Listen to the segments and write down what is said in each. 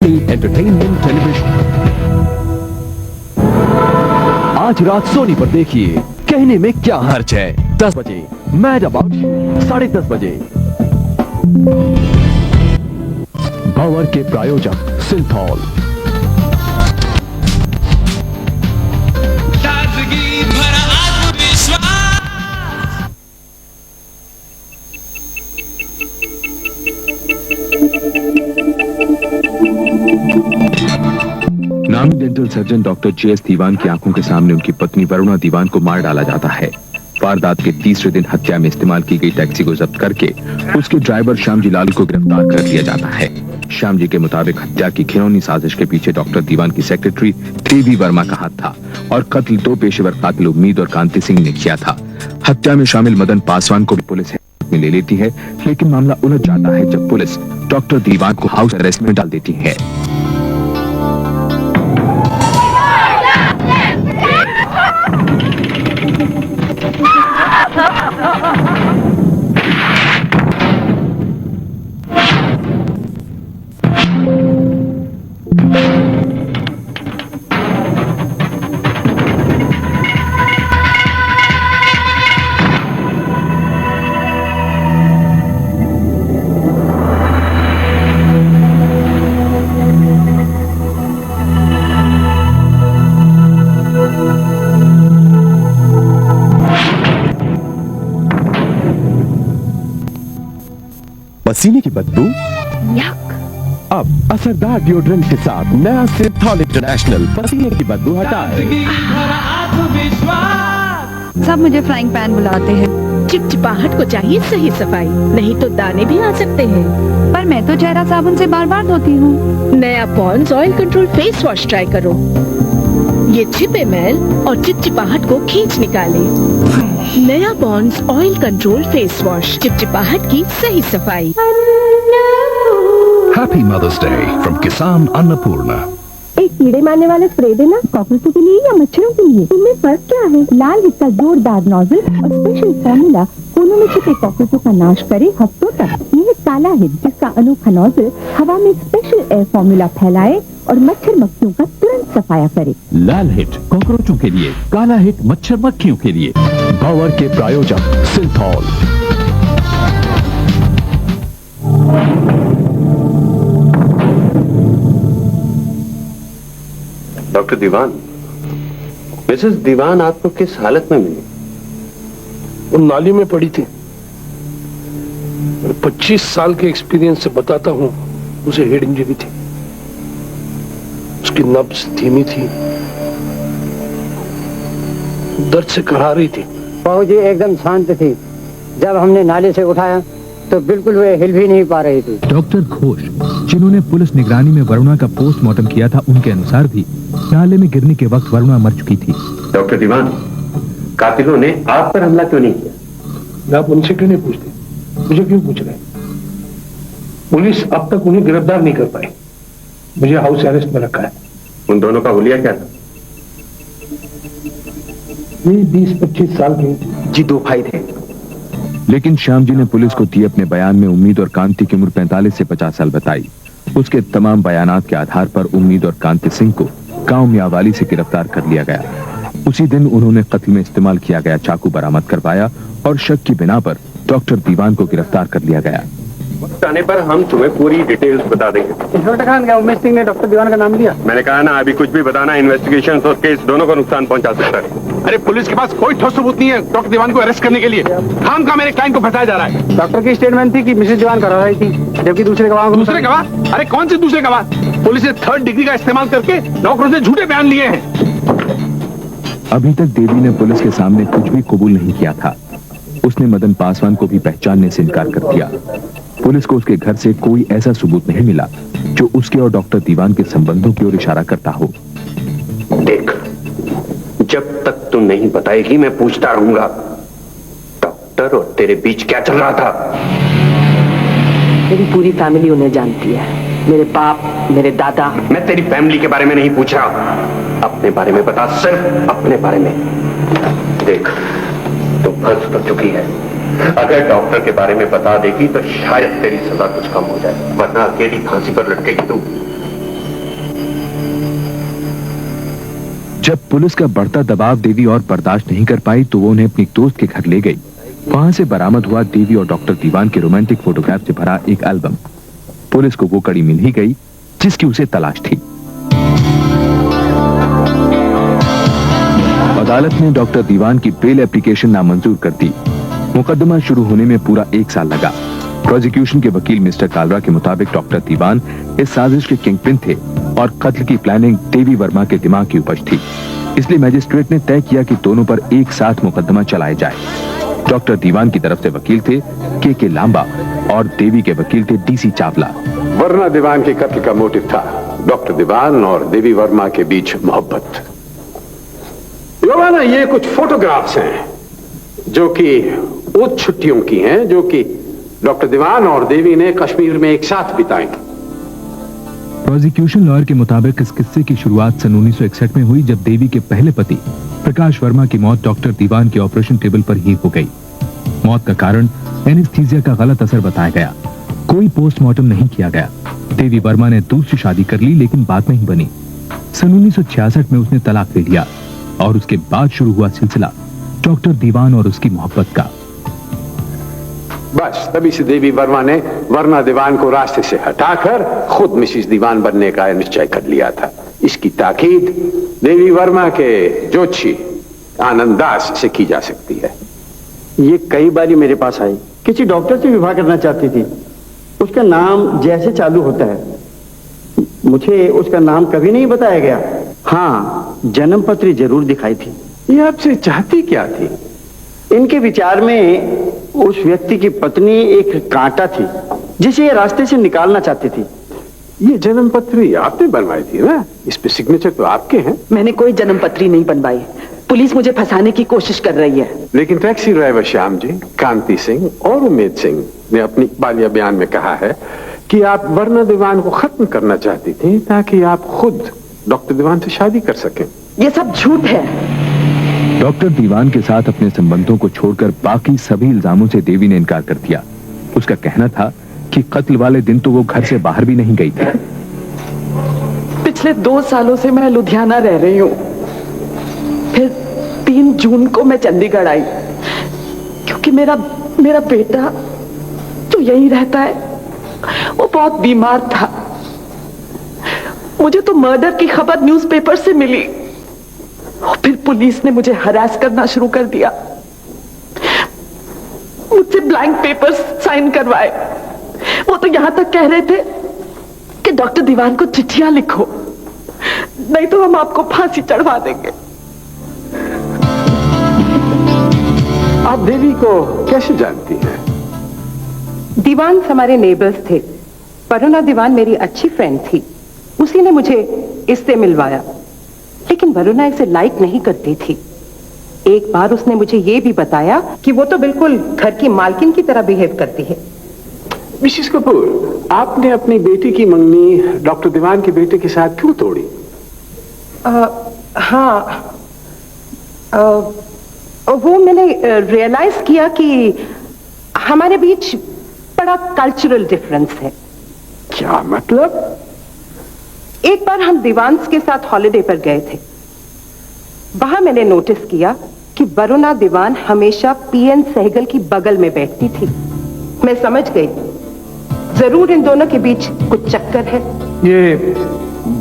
Entertainment television. आज रात सोनी पर देखिए कहने में क्या हर्ज है। 10 बजे मैड अबाउट 10:30 बजे। बावर के प्रायोजक सिंथॉल। ताजगी भरा आत्मविश्वास। नामी डेंटल सर्जन डॉक्टर जे.एस. दीवान की आंखों के सामने उनकी पत्नी वरुणा दीवान को मार डाला जाता है। वारदात के तीसरे दिन हत्या में इस्तेमाल की गई टैक्सी को जब्त करके उसके ड्राइवर श्यामजी लाल को गिरफ्तार कर लिया जाता है। श्यामजी के मुताबिक हत्या की घिनौनी साजिश के पीछे डॉक्टर दीवान की सेक्रेटरी देवी वर्मा का हाथ था और कत्ल 2 पेशेवर कातिल उम्मीद और कांति सिंह ने किया था। हत्या में शामिल मदन पासवान को भी पुलिस हिरासत में ले लेती है, लेकिन मामला उलझ जाता है जब पुलिस डॉक्टर दीवान को हाउस अरेस्ट में डाल देती है। पसीने की बदबू अब असरदार डिओड्रेंट के साथ नया सिंथॉल इंटरनेशनल पसीने की बदबू हटाए। सब मुझे फ्राइंग पैन बुलाते हैं। चिपचिपाहट को चाहिए सही सफाई, नहीं तो दाने भी आ सकते हैं। पर मैं तो चेहरा साबुन से बार बार धोती हूँ। नया Pond's oil control face wash try करो। ये छिपे मैल और चिपचिपाहट को खींच निकाले। नया Pond's oil control face wash, चिपचिपाहट की सही सफाई। Happy Mother's Day from Kisan Annapurna। एक कीड़े मारने वाला स्प्रे देना कॉकरोचों के लिए या मच्छरों के लिए, इनमें फर्क क्या है? लाल हिट का जोरदार नोजल और स्पेशल फॉर्मूला कोनों में छिपे कॉकरोचों का नाश करे हफ्तों तक। ये है काला हिट, जिसका अनोखा नोजल हवा में स्पेशल एयर फॉर्मूला फैलाए और मच्छर मक्खियों का तुरंत सफाया करे। लाल हिट कॉकरोचों के लिए, काला हिट मच्छर मक्खियों के लिए। बावर के प्रायोजक सिंथॉल। डॉक्टर दीवान, मिसेस दीवान आपको किस हालत में मिली? वो नाली में पड़ी थी। 25 साल के एक्सपीरियंस से बताता हूँ, उसे हेड इंजरी थी। उसकी नब्ज धीमी थी, दर्द से कराह रही थी। बहू जी एकदम शांत थी। जब हमने नाले से उठाया तो बिल्कुल वे हिल भी नहीं पा रही थी। डॉक्टर घोष, जिन्होंने पुलिस निगरानी में वरुणा का पोस्टमार्टम किया था, उनके अनुसार भी नाले में गिरने के वक्त वरुणा मर चुकी थी। डॉक्टर दीवान, कातिलों ने आप पर हमला क्यों नहीं किया? आप उनसे क्यों नहीं पूछते? मुझे क्यों पूछ रहे? पुलिस अब तक उन्हें गिरफ्तार नहीं कर पाई। मुझे हाउस अरेस्ट में रखा है। उन दोनों का हुलिया क्या था? ये 20-25 साल के जी 2 भाई थे। लेकिन श्यामजी ने पुलिस को दिए अपने बयान में उम्मीद और कांति की उम्र 45 से 50 साल बताई। उसके तमाम बयानात के आधार पर उम्मीद और कांति सिंह को गांव मियावाली से गिरफ्तार कर लिया गया। उसी दिन उन्होंने कत्ल में इस्तेमाल किया गया चाकू बरामद करवाया और शक की बिना पर डॉक्टर दीवान को गिरफ्तार कर लिया गया। वक्त आने पर हम तुम्हें पूरी डिटेल्स बता देंगे। इंस्पेक्टर खान, क्या उमेश सिंह ने डॉक्टर दीवान का नाम लिया? मैंने कहा ना, अभी कुछ भी बताना इन्वेस्टिगेशन और केस दोनों को नुकसान पहुंचा सकता है। अरे पुलिस के पास कोई ठोस सबूत नहीं है डॉक्टर दीवान को अरेस्ट करने के लिए। खाम का मेरे क्लाइंट को फंसाया जा रहा है। डॉक्टर की स्टेटमेंट थी कि मिसेज दीवान करा रही थी, जबकि दूसरे गवाह। अरे कौन से दूसरे गवाह? पुलिस ने 3rd डिग्री का इस्तेमाल करके डॉक्टरों से झूठे बयान लिए हैं। अभी तक देवी ने पुलिस के सामने कुछ भी कबूल नहीं किया था। उसने मदन पासवान को भी पहचानने से इनकार कर दिया। पुलिस को उसके घर से कोई ऐसा सबूत नहीं मिला जो उसके और डॉक्टर दीवान के संबंधों की ओर इशारा करता हो। देख, जब तक तू नहीं बताएगी मैं पूछता रहूंगा, डॉक्टर और तेरे बीच क्या चल रहा था? मेरी पूरी फैमिली उन्हें जानती है। मेरे बाप, मेरे दादा। मैं तेरी फैमिली के बारे में नहीं पूछ रहा, अपने बारे में बता, सिर्फ अपने बारे में। देख, तू फंस तो चुकी है। अगर डॉक्टर के बारे में बता देगी तो शायद तेरी सजा कुछ कम हो जाए, वरना अकेली फांसी पर लटकेगी तू। जब पुलिस का बढ़ता दबाव देवी और बर्दाश्त नहीं कर पाई तो वो उन्हें अपनी दोस्त के घर ले गई। वहां से बरामद हुआ देवी और डॉक्टर दीवान के रोमांटिक फोटोग्राफ से भरा एक एल्बम। पुलिस को वो कड़ी मिल ही गई जिसकी उसे तलाश थी। अदालत ने डॉक्टर दीवान की बेल एप्लीकेशन नामंजूर कर दी। मुकदमा शुरू होने में पूरा 1 साल लगा। प्रोसिक्यूशन के वकील मिस्टर कालरा के मुताबिक डॉक्टर दीवान इस साजिश के किंगपिन थे और कत्ल की प्लानिंग देवी वर्मा के दिमाग की उपज थी। इसलिए मैजिस्ट्रेट ने तय किया कि दोनों पर एक साथ मुकदमा चलाया जाए। डॉक्टर दीवान की तरफ से वकील थे के लांबा और देवी के वकील थे डीसी चावला। वर्मा दीवान के कत्ल का मोटिव था डॉक्टर दीवान और देवी वर्मा के बीच मोहब्बत। योवाना, ये कुछ फोटोग्राफ्स हैं जो कि उन छुट्टियों की हैं जो कि डॉक्टर दीवान और देवी ने कश्मीर में एक साथ बिताई। प्रोसिक्यूशन लॉयर के मुताबिक इस किस्से की शुरुआत सन 1961 में हुई जब देवी के पहले पति प्रकाश वर्मा की मौत डॉक्टर दीवान के ऑपरेशन टेबल पर ही हो गई। मौत का कारण एनेस्थीसिया का गलत असर बताया गया। कोई पोस्टमार्टम नहीं किया गया। देवी वर्मा ने दूसरी शादी कर ली लेकिन बात नहीं बनी। सन 1966 में उसने तलाक ले लिया और उसके बाद शुरू हुआ सिलसिला डॉक्टर दीवान और उसकी मोहब्बत का। बस तभी से देवी वर्मा ने वर्मा दीवान को रास्ते से हटाकर खुद मिसिस दीवान बनने का निश्चय कर लिया था। इसकी ताकीद देवी वर्मा के जोशी आनंदास से की जा सकती है। ये कई बारी मेरे पास आई, किसी डॉक्टर से विवाह करना चाहती थी। उसका नाम जैसे चालू होता है। मुझे उसका नाम कभी नहीं बताया गया। हाँ, जन्म पत्री जरूर दिखाई थी। ये आपसे चाहती क्या थी? इनके विचार में उस व्यक्ति की पत्नी एक कांटा थी जिसे ये रास्ते से निकालना चाहती थी। ये जन्म पत्री आपने बनवाई थी ना? इस पे सिग्नेचर तो आपके हैं। मैंने कोई जन्म पत्री नहीं बनवाई। पुलिस मुझे फंसाने की कोशिश कर रही है। लेकिन टैक्सी ड्राइवर श्याम जी, कांति सिंह और उमेद सिंह ने अपनी बालिया बयान में कहा है कि आप वर्मा दीवान को खत्म करना चाहती थी ताकि आप खुद डॉक्टर दीवान से शादी कर सकें। ये सब झूठ है। डॉक्टर दीवान के साथ अपने संबंधों को छोड़कर बाकी सभी इल्जामों से देवी ने इनकार कर दिया। उसका कहना था कि कत्ल वाले दिन तो वो घर से बाहर भी नहीं गई थी। पिछले 2 सालों से मैं लुधियाना रह रही हूँ। फिर 3 जून को मैं चंडीगढ़ आई क्योंकि मेरा बेटा तो यही रहता है। वो बहुत बीमार था। मुझे तो मर्डर की खबर न्यूज़पेपर से मिली और फिर पुलिस ने मुझे हरास करना शुरू कर दिया। मुझसे ब्लैंक पेपर्स साइन करवाए। वो तो यहां तक कह रहे थे कि डॉक्टर दीवान को चिट्ठियां लिखो, नहीं तो हम आपको फांसी चढ़वा देंगे। आप देवी को कैसे जानती हैं? दीवान हमारे नेबर्स थे। वरुणा दीवान मेरी अच्छी फ्रेंड थी। उसी ने मुझे इससे मिलवाया, लेकिन वरुणा इसे लाइक नहीं करती थी। एक बार उसने मुझे ये भी बताया कि वो तो बिल्कुल घर की मालकिन की तरह बिहेव करती है। मिसेस कपूर, आपने अपनी बेटी की मंगनी डॉक्टर दीवान के बेटे के साथ क्यों तोड़ी? हाँ, वो मैंने रियलाइज किया कि हमारे बीच बड़ा कल्चरल डिफरेंस है। क्या मतलब? एक बार हम दीवान्स के साथ हॉलिडे पर गए थे। वहां मैंने नोटिस किया कि वरुणा दीवान हमेशा पीएन सहगल की बगल में बैठती थी। मैं समझ गई, जरूर इन दोनों के बीच कुछ चक्कर है। ये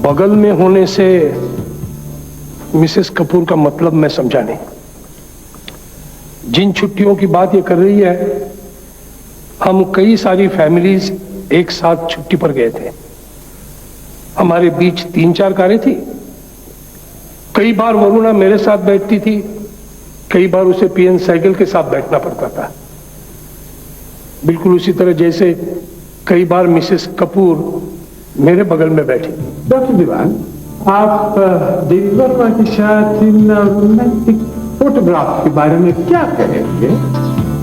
बगल में होने से मिसेस कपूर का मतलब मैं समझा नहीं। जिन छुट्टियों की बात ये कर रही है, हम कई सारी फैमिलीज एक साथ छुट्टी पर गए थे। हमारे बीच 3-4 कारें थी। कई बार वरुणा मेरे साथ बैठती थी, कई बार उसे पीएन साइकिल के साथ बैठना पड़ता था। बिल्कुल उसी तरह जैसे कई बार मिसेस कपूर मेरे बगल में बैठी। डॉक्टर दीवान, आप देवी वर्मा के साथ इन रोमांटिक फोटोग्राफ के बारे में क्या कहेंगे?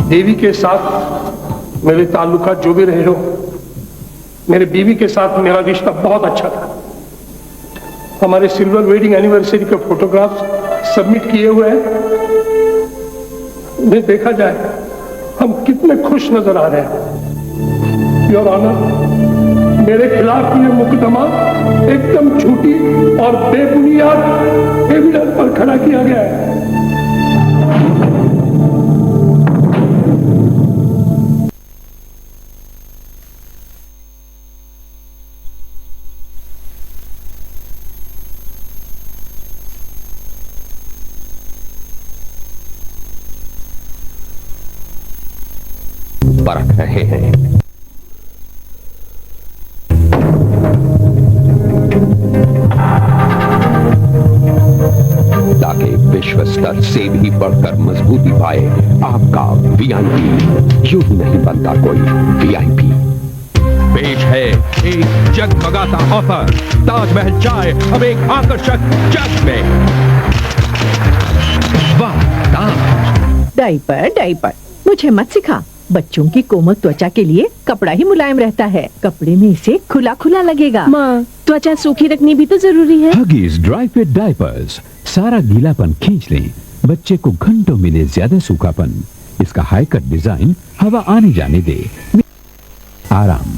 देवी के साथ मेरे ताल्लुकात जो भी रहे हो, मेरे बीवी के साथ मेरा रिश्ता बहुत अच्छा था। हमारे सिल्वर वेडिंग एनिवर्सरी के फोटोग्राफ्स सबमिट किए हुए हैं। उन्हें देखा जाए, हम कितने खुश नजर आ रहे हैं। योर ऑनर, मेरे खिलाफ ये मुकदमा एकदम झूठी और बेबुनियाद एविडेंस मना किया गया है। परख रहे हैं। ताकि विश्व स्तर से भी बढ़कर मजबूती पाए आपका वीआईपी। यूं ही नहीं बनता कोई वीआईपी। पेश है एक जगमगाता ऑफर। ताजमहल चाय अब एक आकर्षक जग में। वाह ताज। डायपर डायपर मुझे मत सिखा। बच्चों की कोमल त्वचा के लिए कपड़ा ही मुलायम रहता है। कपड़े में इसे खुला खुला लगेगा। माँ, त्वचा सूखी रखनी भी तो जरूरी है। हगीज ड्राई फिट डायपर्स सारा गीलापन खींच लें, बच्चे को घंटों मिले ज्यादा सूखापन। इसका हाई कट डिजाइन हवा आने जाने दे, आराम।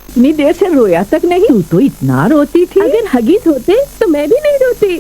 इतनी देर से रोया तक नहीं। तू तो इतना रोती थी। अगर हगीज होते तो मैं भी नहीं रोती।